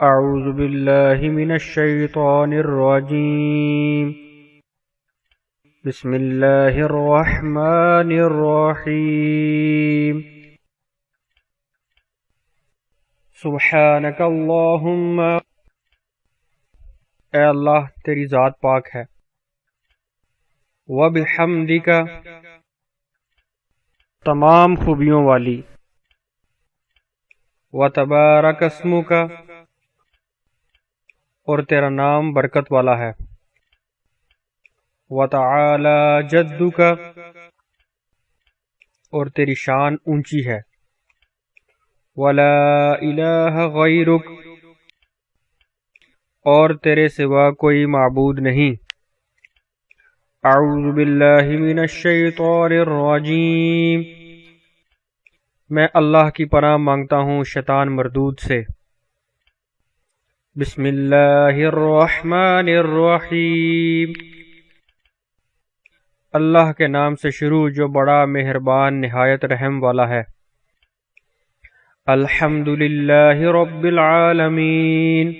اعوذ باللہ من الشیطان الرجیم بسم اللہ الرحمن الرحیم سبحانک اللہم، اے اللہ تیری ذات پاک ہے، وبحمدک، تمام خوبیوں والی، وتبارک اسمک، اور تیرا نام برکت والا ہے، وتعالی جدک، اور تیری شان اونچی ہے، ولا الہ غیرک، اور تیرے سوا کوئی معبود نہیں۔ اعوذ باللہ من الشیطان الرجیم، میں اللہ کی پناہ مانگتا ہوں شیطان مردود سے۔ بسم اللہ الرحمن الرحیم، اللہ کے نام سے شروع جو بڑا مہربان نہایت رحم والا ہے۔ الحمد للہ رب العالمین،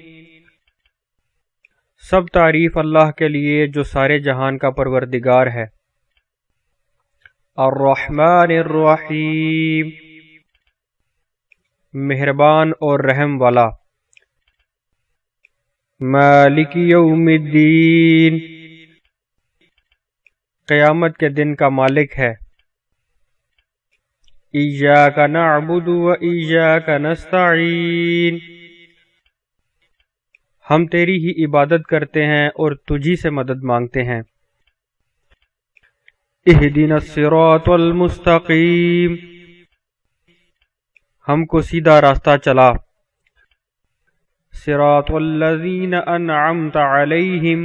سب تعریف اللہ کے لیے جو سارے جہان کا پروردگار ہے۔ الرحمن الرحیم، مہربان اور رحم والا۔ مالک یوم الدین، قیامت کے دن کا مالک ہے۔ ایاک نعبد و ایاک نستعین، ہم تیری ہی عبادت کرتے ہیں اور تجھی سے مدد مانگتے ہیں۔ اہدنا الصراط المستقیم، ہم کو سیدھا راستہ چلا۔ صراط الذین انعمت علیہم،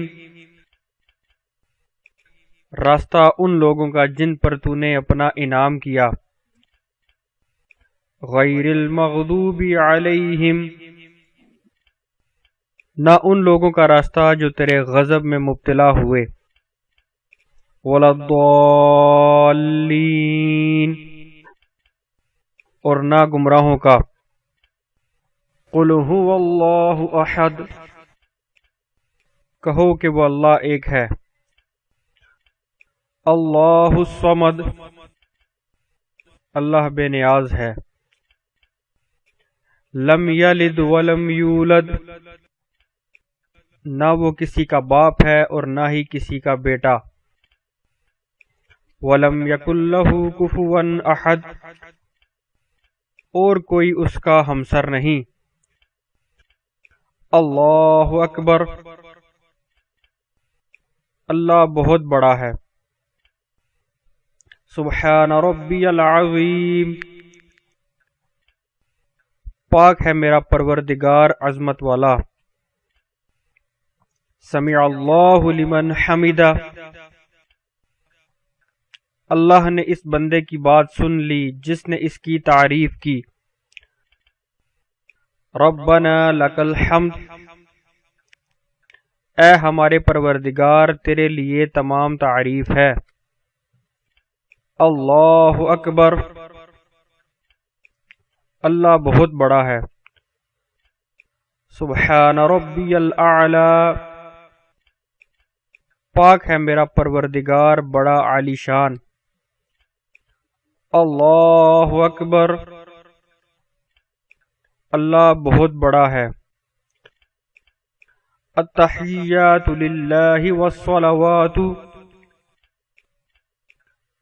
راستہ ان لوگوں کا جن پر تو نے اپنا انعام کیا۔ غیر المغضوب علیہم، نہ ان لوگوں کا راستہ جو تیرے غضب میں مبتلا ہوئے۔ ولا الضالین، اور نہ گمراہوں کا۔ قل هو اللہ احد، کہو کہ وہ اللہ ایک ہے۔ اللہ الصمد، اللہ بے نیاز ہے۔ لم یلد ولم یولد، نہ وہ کسی کا باپ ہے اور نہ ہی کسی کا بیٹا۔ ولم یکن لہ کفوا احد، اور کوئی اس کا ہمسر نہیں۔ اللہ اکبر، اللہ بہت بڑا ہے۔ سبحان ربی العظیم، پاک ہے میرا پروردگار عظمت والا۔ سمع اللہ لمن حمدہ، اللہ نے اس بندے کی بات سن لی جس نے اس کی تعریف کی۔ ربنا لک الحمد، اے ہمارے پروردگار تیرے لیے تمام تعریف ہے۔ اللہ اکبر، اللہ بہت بڑا ہے۔ سبحان ربی الاعلی، پاک ہے میرا پروردگار بڑا عالی شان۔ اللہ اکبر، اللہ بہت بڑا ہے۔ التحیات للہ والصلوات،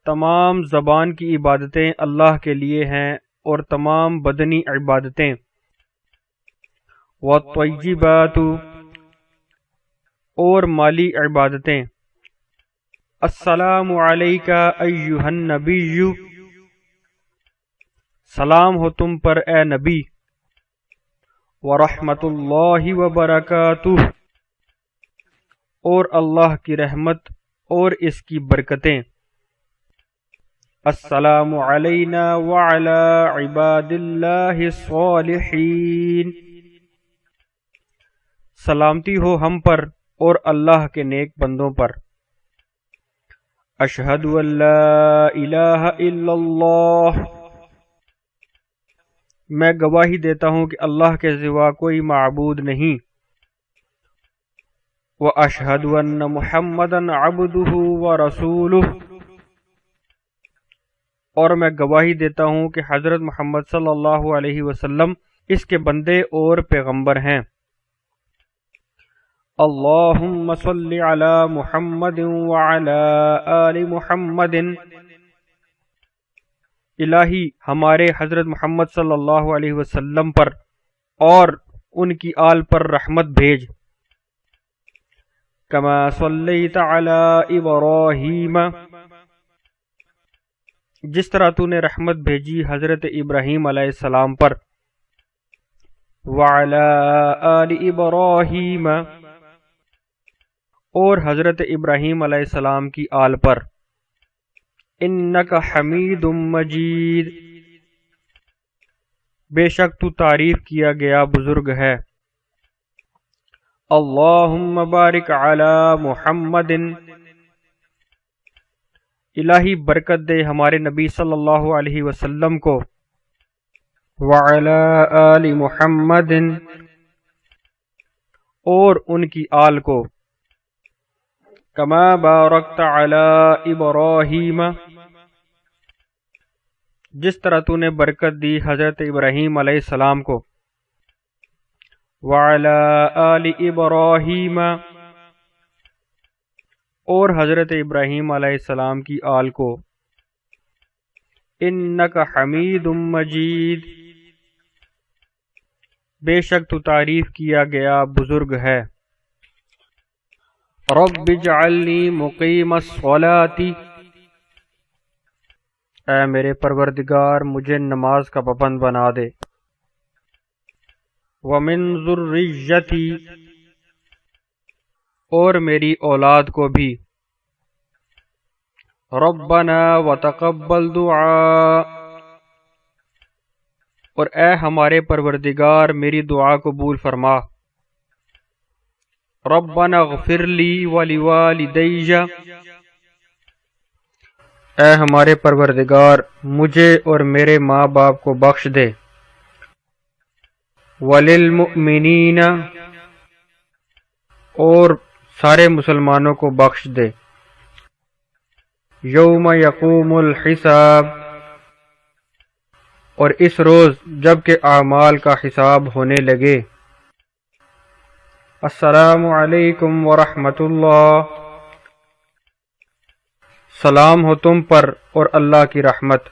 تمام زبان کی عبادتیں اللہ کے لیے ہیں اور تمام بدنی عبادتیں۔ والطیبات، اور مالی عبادتیں۔ السلام علیک ایھا النبی، سلام ہو تم پر اے نبی۔ ورحمۃ اللہ وبرکاتہ، اور اللہ کی رحمت اور اس کی برکتیں۔ السلام علینا وعلی عباد اللہ الصالحین، سلامتی ہو ہم پر اور اللہ کے نیک بندوں پر۔ اشہد ان لا الہ الا اللہ، میں گواہی دیتا ہوں کہ اللہ کے سوا کوئی معبود نہیں، وَأَشْهَدُ أَنَّ مُحَمَّدًا عَبْدُهُ وَرَسُولُهُ، اور میں گواہی دیتا ہوں کہ حضرت محمد صلی اللہ علیہ وسلم اس کے بندے اور پیغمبر ہیں۔ اللہم صل علی محمد وعلی آل محمد، الہی ہمارے حضرت محمد صلی اللہ علیہ وسلم پر اور ان کی آل پر رحمت بھیج، کما صلیت علی ابراہیم، جس طرح تو نے رحمت بھیجی حضرت ابراہیم علیہ السلام پر، وعلی آل ابراہیم، اور حضرت ابراہیم علیہ السلام کی آل پر، انک حمید مجید، بے شک تو تعریف کیا گیا بزرگ ہے۔ اللہم بارک علی محمد، الہی برکت دے ہمارے نبی صلی اللہ علیہ وسلم کو، وعلی آل محمد، اور ان کی آل کو، کما بارکت علی ابراہیم، جس طرح تو نے برکت دی حضرت ابراہیم علیہ السلام کو، وعلی آل ابراہیم، اور حضرت ابراہیم علیہ السلام کی آل کو، انک حمید مجید، بے شک تو تعریف کیا گیا بزرگ ہے۔ رب اجعلنی مقیم الصلاۃ، اے میرے پروردگار مجھے نماز کا پابند بنا دے، ومن ذریتی، اور میری اولاد کو بھی، ربنا وتقبل دعاء، اور اے ہمارے پروردگار میری دعا قبول فرما، ربنا اغفر لی ولوالدی، اے ہمارے پروردگار مجھے اور میرے ماں باپ کو بخش دے، وللمؤمنین، اور سارے مسلمانوں کو بخش دے، یوم یقوم الحساب، اور اس روز جب کہ اعمال کا حساب ہونے لگے۔ السلام علیکم ورحمۃ اللہ، سلام ہو تم پر اور اللہ کی رحمت۔